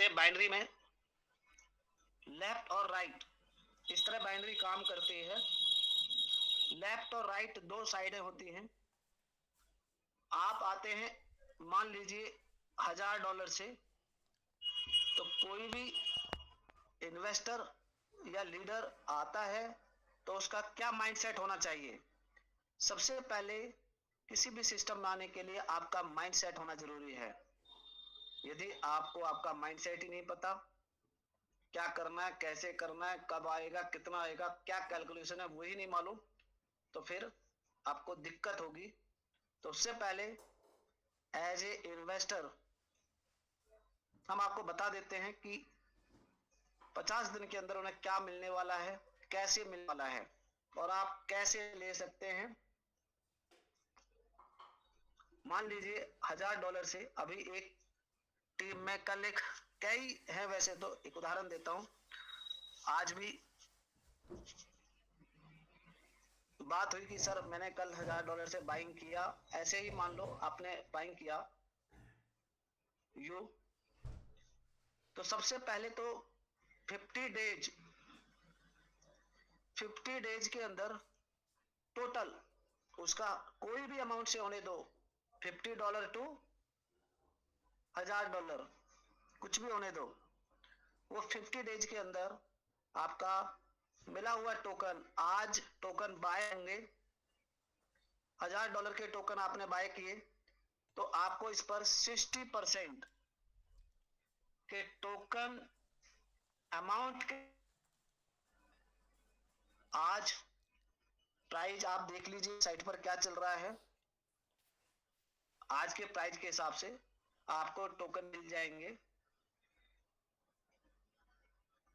आते हैं बाइनरी में, लेफ्ट और राइट इस तरह बाइनरी काम करती है। लेफ्ट और राइट दो साइडें होती हैं। आप आते हैं मान लीजिए $1000 से, तो कोई भी इन्वेस्टर या लीडर आता है तो उसका क्या माइंडसेट होना चाहिए? सबसे पहले किसी भी सिस्टम में आने के लिए आपका माइंडसेट होना जरूरी है। यदि आपको आपका माइंडसेट ही नहीं पता, क्या करना है, कैसे करना है, कब आएगा, कितना आएगा, क्या कैलकुलेशन है वही नहीं मालूम, तो फिर आपको दिक्कत होगी। तो उससे पहले एज ए इन्वेस्टर हम आपको बता देते हैं कि 50 दिन के अंदर उन्हें क्या मिलने वाला है, कैसे मिलने वाला है और आप कैसे ले सकते हैं। मान लीजिए $1000 से अभी एक टीम में, कल एक कई है वैसे तो, एक उदाहरण देता हूं। आज भी बात हुई कि सर मैंने कल $1000 से बाइंग किया, ऐसे ही मान लो आपने बाइंग किया यू, तो सबसे पहले तो 50 डेज 50 डेज के अंदर टोटल उसका कोई भी अमाउंट से होने दो, $50 टू $1000 कुछ भी होने दो, वो 50 डेज के अंदर आपका मिला हुआ टोकन, आज टोकन बाय होंगे, $1000 के टोकन आपने बाय किए, तो आपको इस पर 60% के टोकन अमाउंट के, आज प्राइस आप देख लीजिए साइट पर क्या चल रहा है, आज के प्राइस के हिसाब से आपको टोकन मिल जाएंगे।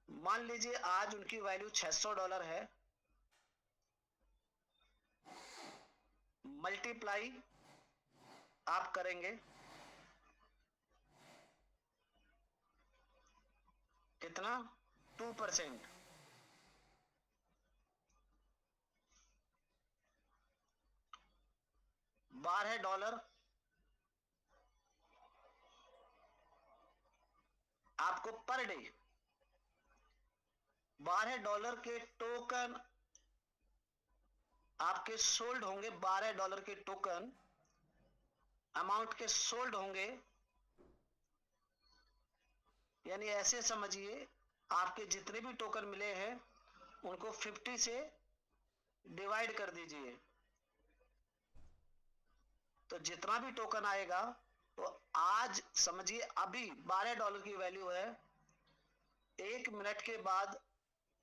मान लीजिए आज उनकी वैल्यू $600 है, मल्टीप्लाई आप करेंगे कितना, 2%, $12 आपको पर डे, $12 के टोकन आपके सोल्ड होंगे, $12 के टोकन अमाउंट के सोल्ड होंगे। यानी ऐसे समझिए आपके जितने भी टोकन मिले हैं उनको 50 से डिवाइड कर दीजिए, तो जितना भी टोकन आएगा, तो आज समझिए अभी $12 की वैल्यू है, 1 मिनट के बाद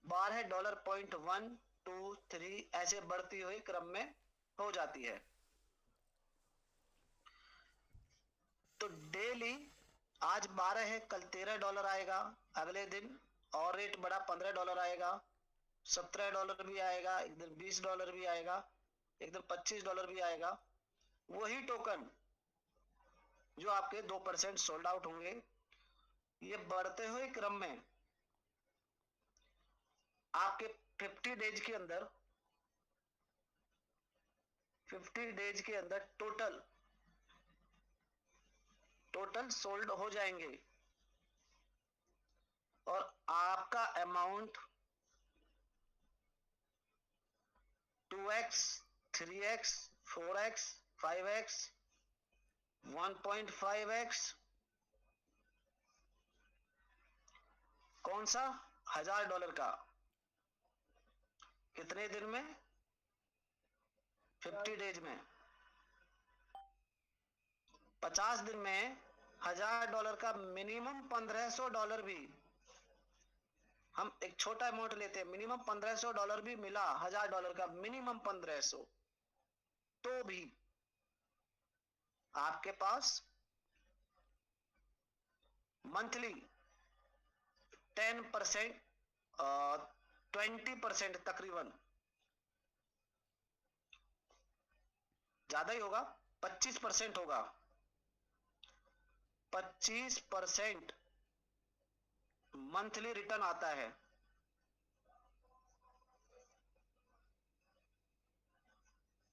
$12.123 ऐसे बढ़ती हुई क्रम में हो जाती है। तो डेली आज 12 है, कल $13 आएगा, अगले दिन और रेट बढ़ा $15 आएगा, $17 भी आएगा, एक दिन $20 भी आएगा, एक दिन $25 भी आएगा। वही टोकन जो आपके 2% सोल्ड आउट होंगे, ये बढ़ते हुए क्रम में आपके 50 डेज के अंदर 50 डेज के अंदर टोटल सोल्ड हो जाएंगे और आपका amount 2x 3x 4x 5x 1.5x, कौन सा, $1000 का, कितने दिन में, 50 डेज में, 50 दिन में $1000 का मिनिमम $1500 भी, हम एक छोटा अमाउंट लेते हैं, मिनिमम $1500 भी मिला, $1000 का मिनिमम 1500, तो भी आपके पास मंथली 10% 20% तकरीबन, ज्यादा ही होगा, 25% होगा, 25% मंथली रिटर्न आता है।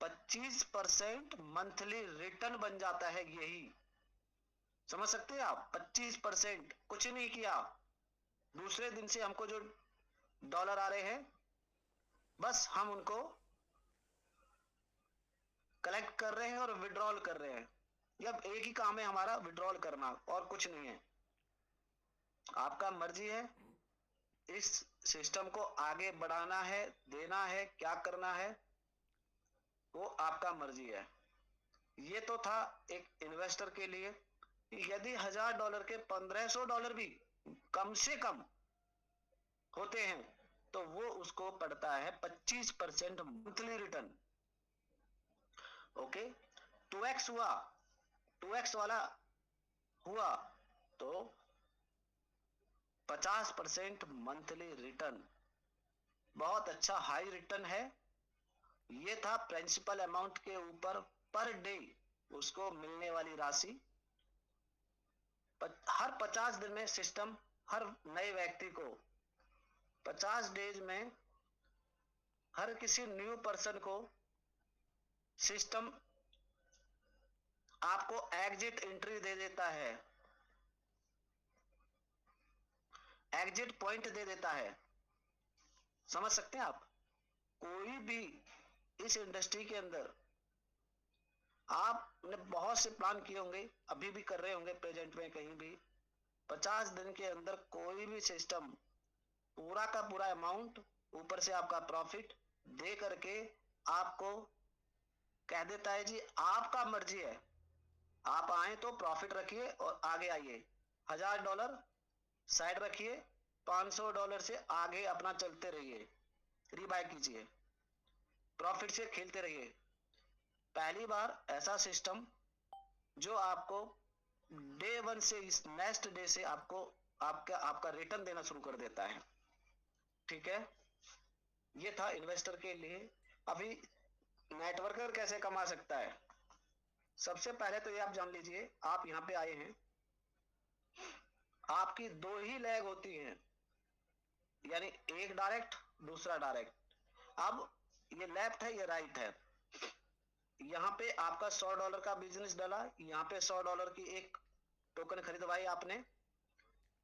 25% मंथली रिटर्न बन जाता है, यही समझ सकते हैं आप? 25%, कुछ नहीं किया। दूसरे दिन से हमको जो डॉलर आ रहे हैं, बस हम उनको कलेक्ट कर रहे हैं और विड्रॉल कर रहे हैं। अब एक ही काम है हमारा, विड्रॉल करना, और कुछ नहीं है। आपका मर्जी है, इस सिस्टम को आगे बढ़ाना है, देना है, क्या करना है, वो आपका मर्जी है। ये तो था एक इन्वेस्टर के लिए। यदि $1000 के $1500 भी कम से कम होते हैं, तो वो उसको पड़ता है 25% मंथली रिटर्न। ओके, 2x हुआ, 2x वाला हुआ तो 50% मंथली रिटर्न, बहुत अच्छा हाई रिटर्न है। ये था प्रिंसिपल अमाउंट के ऊपर पर डे उसको मिलने वाली राशि। हर 50 दिन में सिस्टम हर नए व्यक्ति को 50 डेज में हर किसी न्यू पर्सन को सिस्टम आपको एग्जिट एंट्री दे देता है, एग्जिट पॉइंट दे देता है। समझ सकते हैं आप? कोई भी इस इंडस्ट्री के अंदर आपने बहुत से प्लान किए होंगे, अभी भी कर रहे होंगे प्रेजेंट में, कहीं भी 50 दिन के अंदर कोई भी सिस्टम पूरा का पूरा अमाउंट ऊपर से आपका प्रॉफिट दे करके आपको कह देता है जी आपका मर्जी है, आप आए तो प्रॉफिट रखिए और आगे आइए, $1000 साइड रखिए, $500 से आगे अपना चलते रहिए, रीबाय कीजिए, प्रॉफिट से खेलते रहिए। पहली बार ऐसा सिस्टम जो आपको डे वन से इस नेक्स्ट डे से आपको आपका आपका रिटर्न देना शुरू कर देता है। ठीक है, ये था इन्वेस्टर के लिए। अभी नेटवर्कर कैसे कमा सकता है? सबसे पहले तो ये आप जान लीजिए, आप यहाँ पे आए हैं, आपकी दो ही लेग होती हैं, यानी एक डायरेक्ट, दूसरा डायरेक्ट। अब ये लेफ्ट है, ये राइट है। यहाँ पे आपका $100 का बिजनेस डाला, यहाँ पे $100 की एक टोकन खरीदवाई आपने,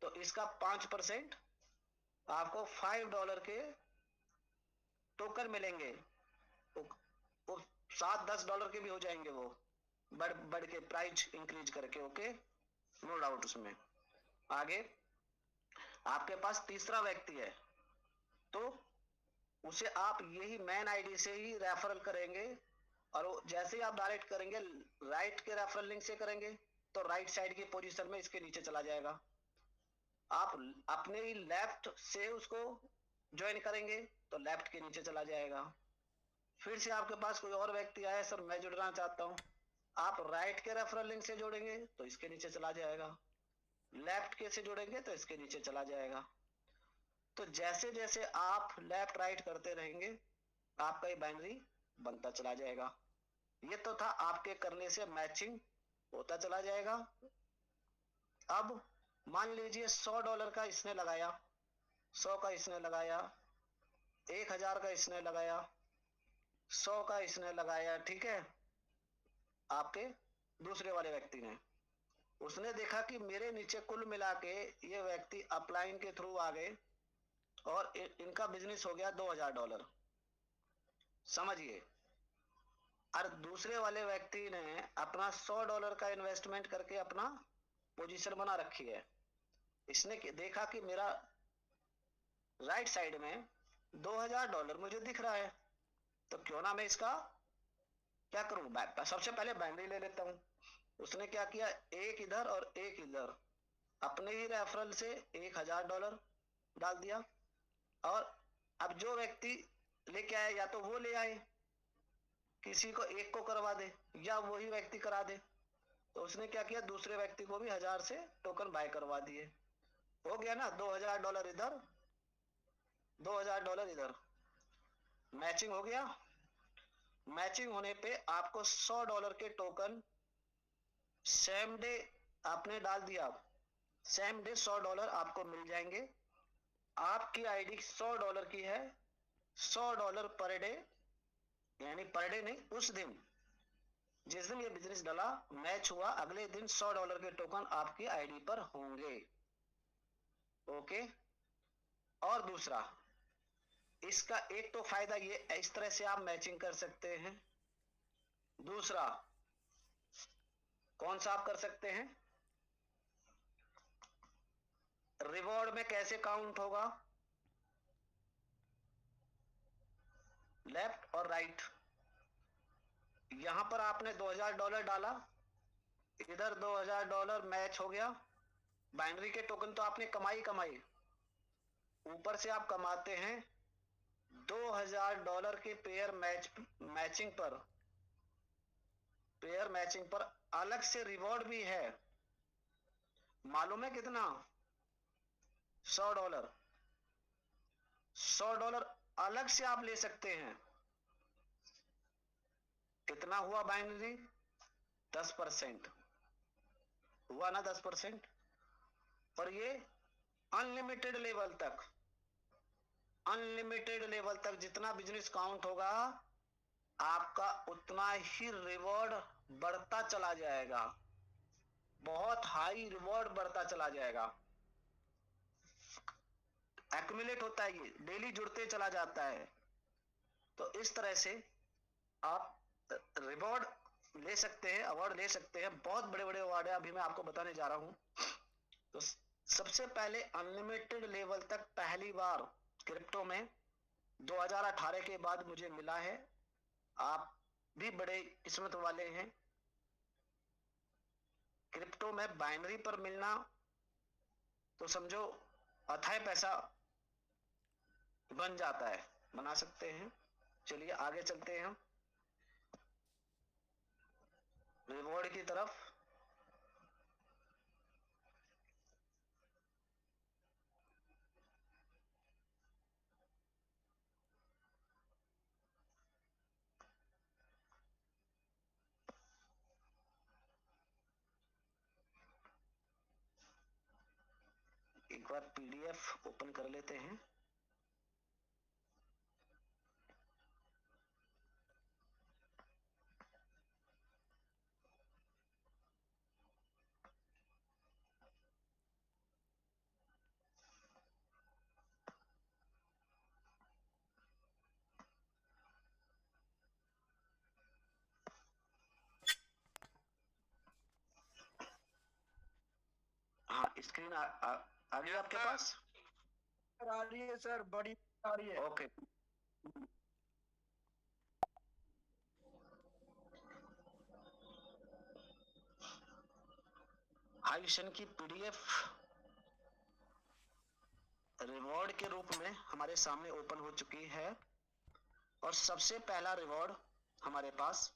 तो इसका 5% आपको $5 के टोकन मिलेंगे। वो 7-10 डॉलर के भी हो जाएंगे, वो बढ़ बढ़ के प्राइस इंक्रीज करके। ओके, नो डाउट उसमें। आगे आपके पास तीसरा व्यक्ति है, तो उसे आप यही मेन आईडी से ही रेफरल करेंगे, और जैसे ही आप डायरेक्ट करेंगे, राइट के रेफरल लिंक से करेंगे, तो राइट साइड की पोजीशन में इसके नीचे चला जाएगा। आप अपने ही लेफ्ट से उसको ज्वाइन करेंगे तो लेफ्ट के नीचे चला जाएगा। फिर से आपके पास कोई और व्यक्ति आया, सर मैं जुड़ना चाहता हूँ, आप राइट के रेफरल लिंक से जोड़ेंगे तो इसके नीचे चला जाएगा, लेफ्ट के से जोड़ेंगे तो इसके नीचे चला जाएगा। तो जैसे जैसे आप लेफ्ट राइट करते रहेंगे, आपका ये बाइनरी बनता चला जाएगा। ये तो था आपके करने से मैचिंग होता चला जाएगा। अब मान लीजिए $100 का इसने लगाया, 100 का इसने लगाया, 1000 का इसने लगाया, 100 का इसने लगाया। ठीक है, आपके दूसरे वाले व्यक्ति ने, उसने देखा कि मेरे नीचे कुल मिला के ये व्यक्ति अपलाइन के थ्रू आ गए और इनका बिजनेस हो गया $2000। समझिए, और दूसरे वाले व्यक्ति ने अपना $100 का इन्वेस्टमेंट करके अपना पोजीशन बना रखी है। इसने देखा कि मेरा राइट साइड में $2000 मुझे दिख रहा है, तो क्यों ना मैं इसका क्या करूं, सबसे पहले बाइनरी ले लेता हूं। उसने क्या किया, एक इधर और एक इधर, अपने ही रेफरल से $1000 डाल दिया, और अब जो व्यक्ति लेके आए, या तो वो ले आए, किसी को एक को करवा दे, या वही व्यक्ति करा दे, तो उसने क्या किया, दूसरे व्यक्ति को भी 1000 से टोकन बाय करवा दिए। हो गया ना, $2000 इधर, $2000 इधर, मैचिंग हो गया। मैचिंग होने पे आपको $100 के टोकन सेम डे आपने डाल दिया, सेम डे $100 आपको मिल जाएंगे। आपकी आईडी $100 की है, $100 पर डे, यानी पर डे नहीं, उस दिन जिस दिन ये बिजनेस डाला, मैच हुआ, अगले दिन $100 के टोकन आपकी आईडी पर होंगे। ओके। और दूसरा, इसका एक तो फायदा ये, इस तरह से आप मैचिंग कर सकते हैं। दूसरा कौन सा आप कर सकते हैं, रिवॉर्ड में कैसे काउंट होगा, लेफ्ट और राइट। यहां पर आपने $2000 डाला, इधर $2000 मैच हो गया। बाइनरी के टोकन तो आपने कमाई, ऊपर से आप कमाते हैं $2000 के पेयर मैचिंग पर अलग से रिवॉर्ड भी है। मालूम है कितना, $100। $100 अलग से आप ले सकते हैं। कितना हुआ बाइनरी, 10% हुआ ना, 10%। और ये अनलिमिटेड लेवल तक जितना बिजनेस काउंट होगा, आपका उतना ही रिवॉर्ड बढ़ता चला जाएगा, बहुत हाई रिवॉर्ड बढ़ता चला जाएगा। एक्यूमुलेट होता है, ये डेली जुड़ते चला जाता है। तो इस तरह से आप रिवॉर्ड ले सकते हैं, अवार्ड ले सकते हैं। बहुत बड़े बड़े अवार्ड है, अभी मैं आपको बताने जा रहा हूं। तो सबसे पहले अनलिमिटेड लेवल तक पहली बार क्रिप्टो में 2018 के बाद मुझे मिला है। आप भी बड़े किस्मत वाले हैं। क्रिप्टो में बाइनरी पर मिलना तो समझो अथाह पैसा बन जाता है, बना सकते हैं। चलिए आगे चलते हैं हम रिवॉर्ड की तरफ। एक बार पीडीएफ ओपन कर लेते हैं। हाँ, स्क्रीन आ गई आपके पास? आ रही है सर, बड़ी आ रही है। ओके। हाई विशन की पीडीएफ रिवॉर्ड के रूप में हमारे सामने ओपन हो चुकी है। और सबसे पहला रिवॉर्ड हमारे पास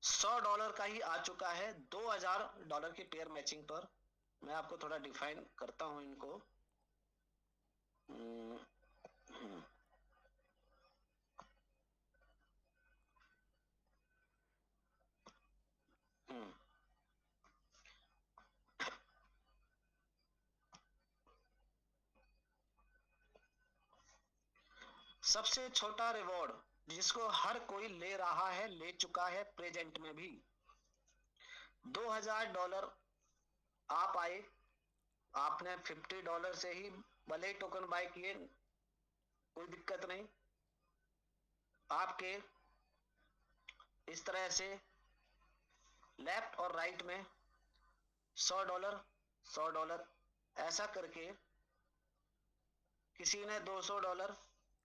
$100 का ही आ चुका है, $2000 की पेयर मैचिंग पर। मैं आपको थोड़ा डिफाइन करता हूं इनको। हम्म, हम्म, हम्म। सबसे छोटा रिवॉर्ड जिसको हर कोई ले रहा है, ले चुका है प्रेजेंट में भी, $2000 आप आए, आपने $50 से ही भले ही टोकन बाय किए, कोई दिक्कत नहीं। आपके इस तरह से लेफ्ट और राइट में $100 $100 ऐसा करके, किसी ने $200,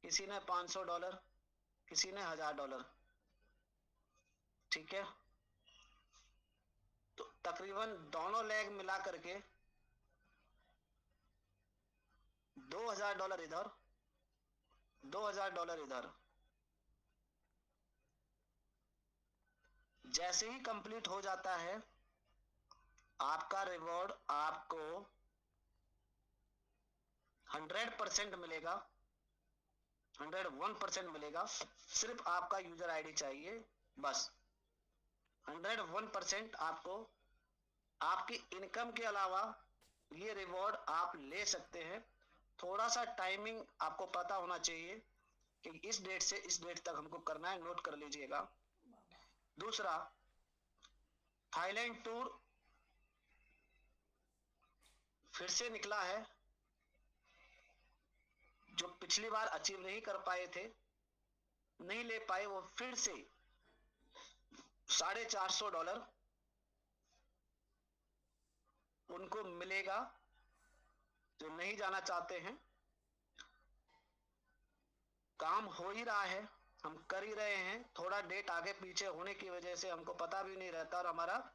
किसी ने $500, किसी ने $1000। ठीक है, तो तकरीबन दोनों लेग मिला करके $2000 इधर, $2000 इधर। जैसे ही कंप्लीट हो जाता है, आपका रिवॉर्ड आपको 100% मिलेगा, 101% मिलेगा। सिर्फ आपका यूजर आईडी चाहिए, बस। 101% आपको आपकी इनकम के अलावा ये रिवॉर्ड आप ले सकते हैं। थोड़ा सा टाइमिंग आपको पता होना चाहिए कि इस डेट से इस डेट तक हमको करना है, नोट कर लीजिएगा। दूसरा, थाईलैंड टूर फिर से निकला है, जो पिछली बार अचीव नहीं कर पाए थे, नहीं ले पाए, वो फिर से $450 उनको मिलेगा जो नहीं जाना चाहते हैं। काम हो ही रहा है, हम कर ही रहे हैं, थोड़ा डेट आगे पीछे होने की वजह से हमको पता भी नहीं रहता और हमारा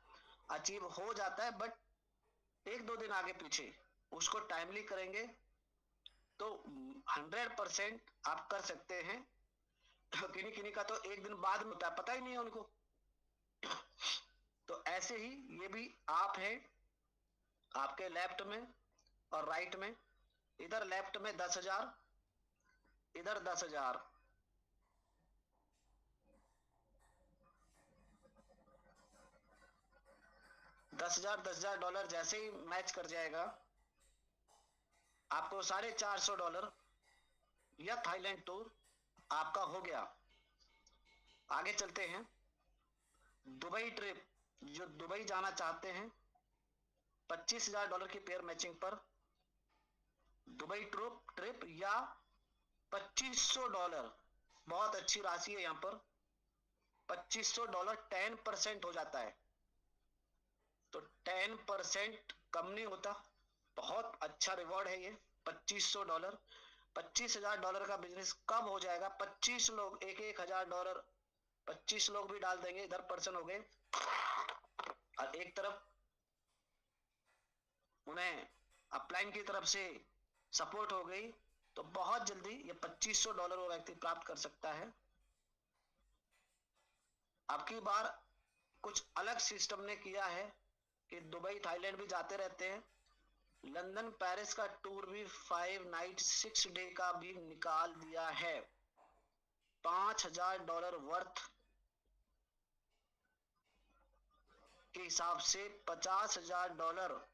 अचीव हो जाता है, बट 1-2 दिन आगे पीछे उसको टाइमली करेंगे तो 100% आप कर सकते हैं। किन्हीं किन्हीं का तो 1 दिन बाद में होता है, पता ही नहीं है उनको। तो ऐसे ही ये भी आप है, आपके लेफ्ट में और राइट में, इधर लेफ्ट में 10,000, इधर 10,000, $10,000 जैसे ही मैच कर जाएगा, आपको $450 या थाईलैंड टूर आपका हो गया। आगे चलते हैं, दुबई ट्रिप, जो दुबई जाना चाहते हैं, $25,000 की पेयर मैचिंग पर दुबई ट्रिप या $2,500, बहुत अच्छी राशि है यहाँ पर। $2,500 10% हो जाता है, तो 10% कम नहीं होता, बहुत अच्छा रिवॉर्ड है ये। $2,500, $25,000 का बिजनेस कब हो जाएगा? 25 लोग, एक $1,000, 25 लोग भी डाल देंगे, इधर पर्सन हो गए, और एक तरफ उन्हें अपलाइन की तरफ से सपोर्ट हो गई, तो बहुत जल्दी ये $2,500 वो व्यक्ति प्राप्त कर सकता है। अब की बार कुछ अलग सिस्टम ने किया है कि दुबई थाईलैंड भी जाते रहते हैं, लंदन पेरिस का टूर भी 5 नाइट 6 डे का भी निकाल दिया है। $5,000 वर्थ के हिसाब से $50,000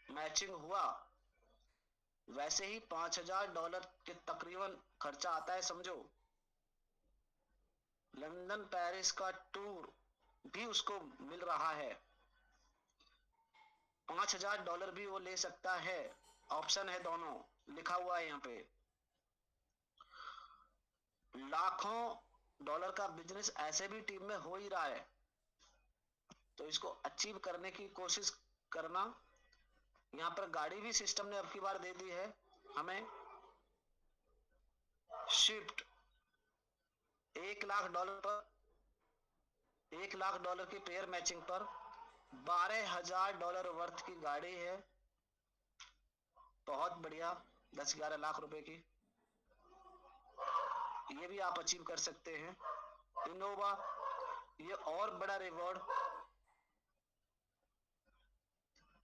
मैचिंग हुआ, वैसे ही $5,000 के तकरीबन खर्चा आता है, समझो। लंदन पेरिस का टूर भी उसको मिल रहा है, $5,000 भी वो ले सकता है, ऑप्शन है, दोनों लिखा हुआ है यहाँ पे। लाखों डॉलर का बिजनेस ऐसे भी टीम में हो ही रहा है, तो इसको अचीव करने की कोशिश करना। यहाँ पर गाड़ी भी सिस्टम ने अब की बार दे दी है हमें, शिफ्ट $1,00,000 पर, $1,00,000 की पेयर मैचिंग पर $12,000 वर्थ की गाड़ी है, बहुत बढ़िया, 10-11 लाख रुपए की, ये भी आप अचीव कर सकते हैं। इनोवा, ये और बड़ा रिवॉर्ड,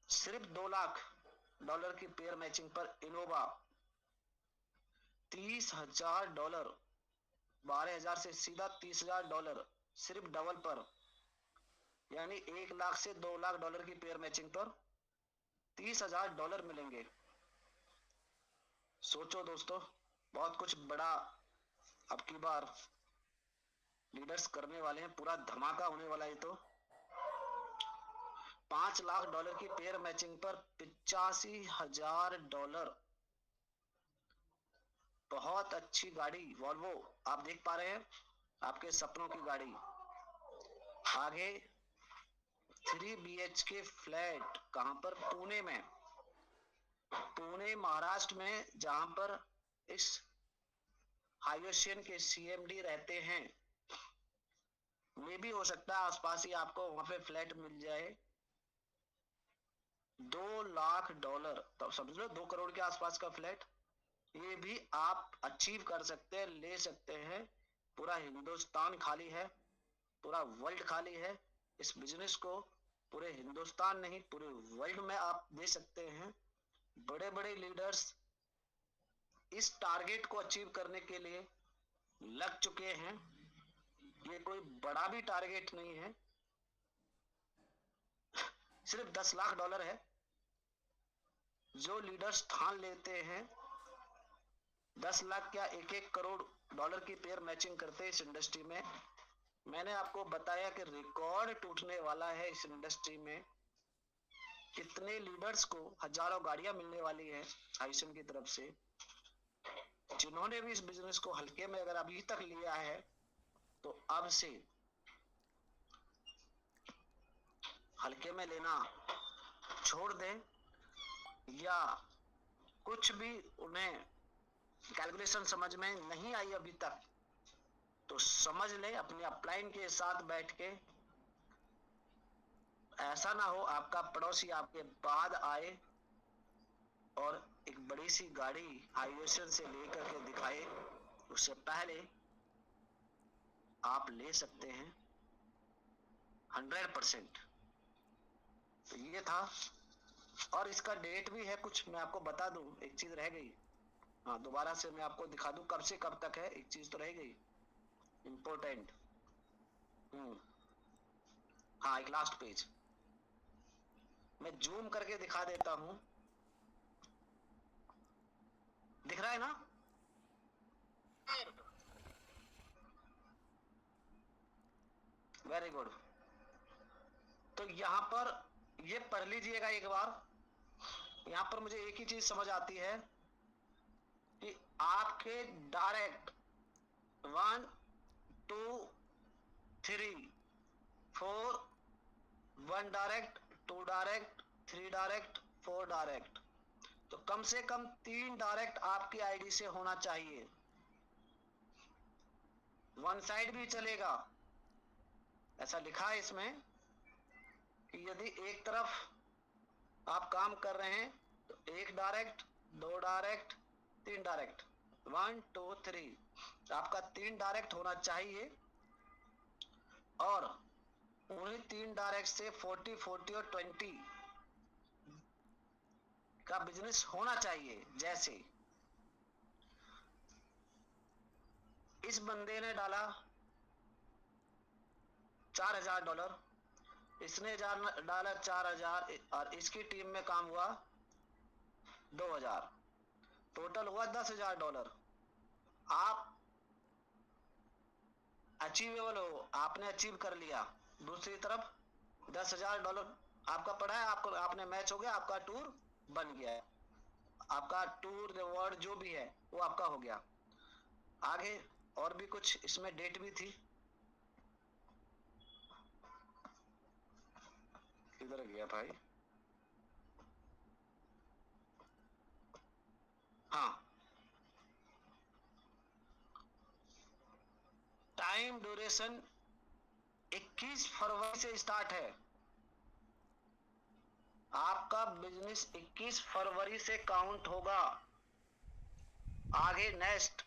सिर्फ $2,00,000 की पेयर मैचिंग पर इनोवा, $30,000, 12,000 से सीधा $30,000 सिर्फ डबल पर, यानी 1,00,000 से $2,00,000 की पेयर मैचिंग पर $30,000 मिलेंगे। सोचो दोस्तों, बहुत कुछ बड़ा अब की बार लीडर्स करने वाले हैं, पूरा धमाका होने वाला है। तो $5,00,000 की पेयर मैचिंग पर $85,000, बहुत अच्छी गाड़ी वॉल्वो आप देख पा रहे हैं, आपके सपनों की गाड़ी। आगे 3 BHK फ्लैट, कहां पर? पुणे में, पुणे महाराष्ट्र में, जहां पर इस हाईओशियन के CMD रहते हैं। मे भी हो सकता है आसपास ही आपको वहां पे फ्लैट मिल जाए। $2,00,000, तो समझ लो 2 करोड़ के आसपास का फ्लैट, ये भी आप अचीव कर सकते हैं, ले सकते हैं। पूरा हिंदुस्तान खाली है, पूरा वर्ल्ड खाली है, इस बिजनेस को पूरे हिंदुस्तान नहीं पूरे वर्ल्ड में आप दे सकते हैं। बड़े बड़े लीडर्स इस टारगेट को अचीव करने के लिए लग चुके हैं, ये कोई बड़ा भी टारगेट नहीं है, सिर्फ $10,00,000 है। जो लीडर्स ठान लेते हैं 10 लाख क्या 1-1 करोड़ डॉलर की पेयर मैचिंग करते हैं इस इंडस्ट्री में, मैंने आपको बताया कि रिकॉर्ड टूटने वाला है इस इंडस्ट्री में। कितने लीडर्स को हजारों गाड़ियां मिलने वाली है आयुष्मान की तरफ से। जिन्होंने भी इस बिजनेस को हल्के में अगर अभी तक लिया है तो अब से हल्के में लेना छोड़ दें, या कुछ भी उन्हें कैलकुलेशन समझ में नहीं आई अभी तक तो समझ ले अपने अपलाइन के साथ बैठ के। ऐसा ना हो आपका पड़ोसी आपके बाद आए और एक बड़ी सी गाड़ी हाईवे से लेकर के दिखाए। उससे पहले आप ले सकते हैं 100%। तो ये था, और इसका डेट भी है कुछ, मैं आपको बता दूं। एक चीज रह गई, हाँ दोबारा से मैं आपको दिखा दूं कब से कब तक है। एक चीज तो रह गई इम्पोर्टेंट। हाँ, एक लास्ट पेज मैं जूम करके दिखा देता हूं। दिख रहा है ना? Very good. तो यहाँ पर ये पढ़ लीजिएगा एक बार। यहाँ पर मुझे एक ही चीज समझ आती है कि आपके direct 1 2 3 4, 1 direct, 2 direct, 3 direct, 4 direct, तो कम से कम 3 डायरेक्ट आपकी आईडी से होना चाहिए। वन साइड भी चलेगा, ऐसा लिखा है इसमें कि यदि एक तरफ आप काम कर रहे हैं तो 1 डायरेक्ट, 2 डायरेक्ट, 3 डायरेक्ट, 1 2 3 आपका 3 डायरेक्ट होना चाहिए। और उन्हीं 3 डायरेक्ट से 40 40 और 20 का बिजनेस होना चाहिए। जैसे इस बंदे ने डाला $4000, इसने डाला 4000 और इसकी टीम में काम हुआ 2000, टोटल हुआ $10,000। आप अचीवेबल हो, आपने अचीव कर लिया। दूसरी तरफ $10,000 आपका पड़ा है, आपको आपने मैच हो गया, आपका टूर बन गया है। आपका टूर रिवॉर्ड जो भी है वो आपका हो गया। आगे और भी कुछ इसमें डेट भी थी, किधर गया भाई? हाँ, टाइम ड्यूरेशन 21 फरवरी से स्टार्ट है। आपका बिजनेस 21 फरवरी से काउंट होगा। आगे नेक्स्ट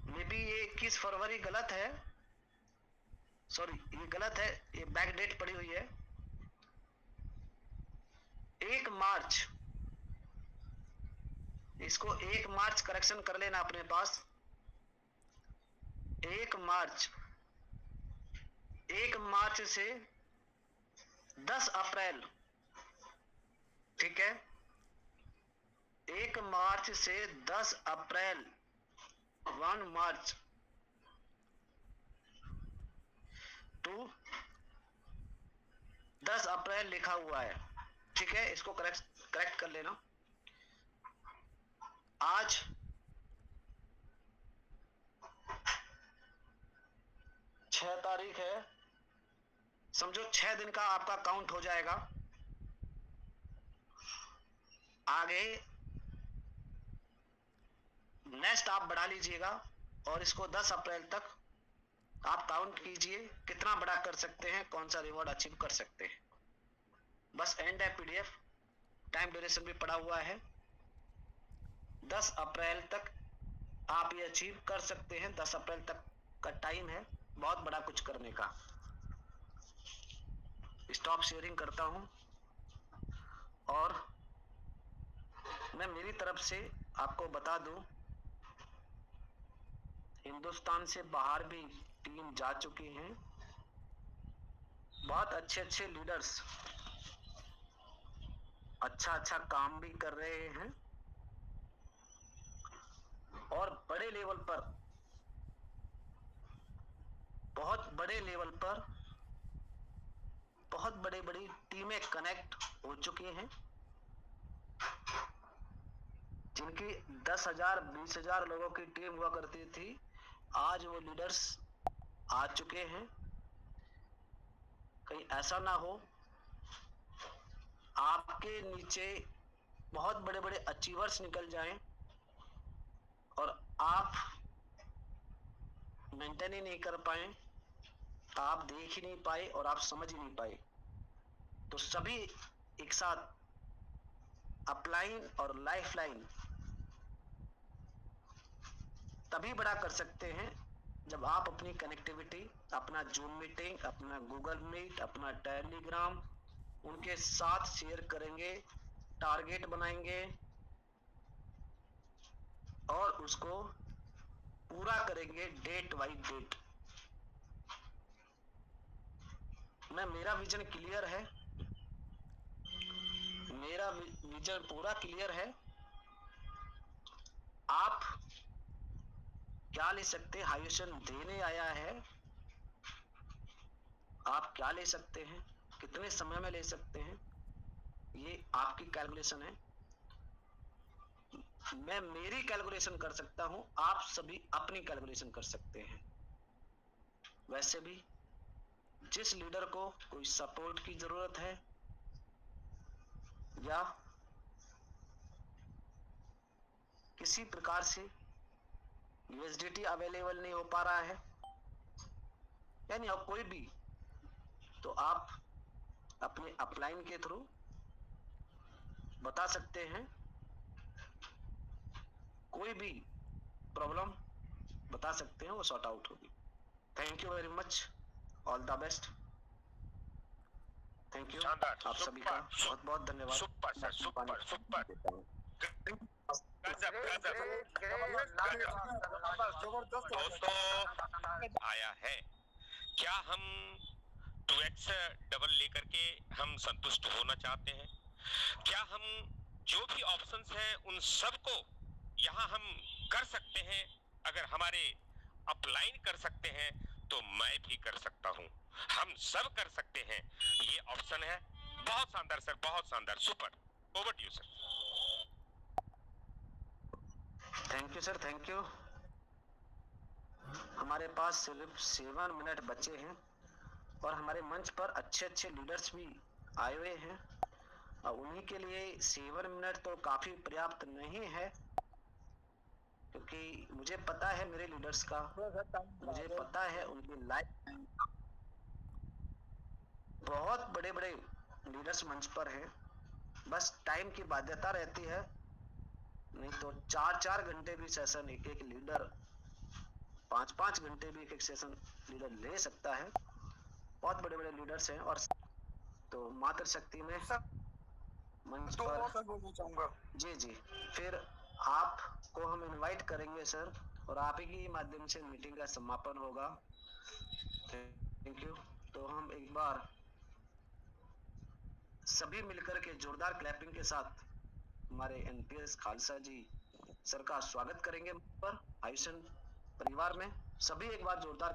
मे बी ये 21 फरवरी गलत है, सॉरी ये गलत है, ये बैक डेट पड़ी हुई है। 1 मार्च, इसको 1 मार्च करेक्शन कर लेना अपने पास। 1 मार्च, 1 मार्च से 10 अप्रैल, ठीक है, 1 मार्च से 10 अप्रैल, 1 मार्च टू 10 अप्रैल लिखा हुआ है, ठीक है, इसको करेक्ट कर लेना। आज 6 तारीख है, समझो 6 दिन का आपका काउंट हो जाएगा। आगे नेक्स्ट आप बढ़ा लीजिएगा और इसको 10 अप्रैल तक आप काउंट कीजिए कितना बड़ा कर सकते हैं, कौन सा रिवॉर्ड अचीव कर सकते हैं। बस एंड है पीडीएफ, टाइम ड्यूरेशन भी पड़ा हुआ है। 10 अप्रैल तक आप ये अचीव कर सकते हैं। 10 अप्रैल तक का टाइम है बहुत बड़ा कुछ करने का। स्टॉप शेयरिंग करता हूं और मैं मेरी तरफ से आपको बता दूं, हिंदुस्तान से बाहर भी टीम जा चुकी हैं। बहुत अच्छे अच्छे लीडर्स अच्छा अच्छा काम भी कर रहे हैं और बड़े लेवल पर बहुत बड़े लेवल पर बहुत बड़ी बड़ी टीमें कनेक्ट हो चुकी हैं, जिनकी 10,000 20,000 लोगों की टीम हुआ करती थी, आज वो लीडर्स आ चुके हैं। कहीं ऐसा ना हो आपके नीचे बहुत बड़े बड़े अचीवर्स निकल जाएं और आप मेंटेन ही नहीं कर पाए, आप देख ही नहीं पाए और आप समझ ही नहीं पाए। तो सभी एक साथ अपलाइन और लाइफलाइन तभी बड़ा कर सकते हैं जब आप अपनी कनेक्टिविटी, अपना जूम मीटिंग, अपना गूगल मीट, अपना टेलीग्राम उनके साथ शेयर करेंगे, टारगेट बनाएंगे और उसको पूरा करेंगे डेट बाई डेट। मेरा विजन क्लियर है, मेरा विजन पूरा क्लियर है। आप क्या ले सकते हैं? हाइवेशन देने आया है, आप क्या ले सकते हैं, कितने समय में ले सकते हैं, ये आपकी कैलकुलेशन है। मैं मेरी कैलकुलेशन कर सकता हूं, आप सभी अपनी कैलकुलेशन कर सकते हैं। वैसे भी जिस लीडर को कोई सपोर्ट की जरूरत है या किसी प्रकार से यूएसडीटी अवेलेबल नहीं हो पा रहा है, यानी और कोई भी, तो आप अपने अपलाइन के थ्रू बता सकते हैं। कोई भी प्रॉब्लम बता सकते हैं, वो सॉर्ट आउट होगी। Thank you very much, all the best. Thank you आप सभी का बहुत बहुत धन्यवाद। सुपर सर, सुपर सुपर, गजब जबरदस्त दोस्तों आया है। क्या हम 2x डबल लेकर के हम संतुष्ट होना चाहते हैं? क्या हम जो भी ऑप्शंस हैं उन सबको यहाँ हम कर सकते हैं? अगर हमारे अपलाइन कर सकते हैं तो मैं भी कर सकता हूँ, हम सब कर सकते हैं। ये ऑप्शन है। बहुत शानदार सर, बहुत शानदार, super. Over to you sir. Thank you sir, thank you. हमारे पास सिर्फ 7 मिनट बचे हैं और हमारे मंच पर अच्छे अच्छे लीडर्स भी आए हुए हैं और उन्हीं के लिए 7 मिनट तो काफी पर्याप्त नहीं है, क्योंकि मुझे पता है मेरे लीडर्स का, मुझे पता है उनकी लाइफ, बहुत बड़े बड़े लीडर्स मंच पर हैं, बस टाइम की बाध्यता रहती है। नहीं तो 4-4 घंटे भी सेशन एक एक लीडर, 5-5 घंटे भी एक एक सेशन लीडर ले सकता है। बहुत बड़े बड़े लीडर्स हैं। और तो मातृ शक्ति में मंच पर बोलना चाहूंगा। जी जी, फिर आपको हम इनवाइट करेंगे सर, और आप ही के माध्यम से मीटिंग का समापन होगा। Thank you. तो हम एक बार सभी मिलकर के जोरदार क्लैपिंग के साथ हमारे एनपीएस खालसा जी सर का स्वागत करेंगे पर आयुषन परिवार में। सभी एक बार जोरदार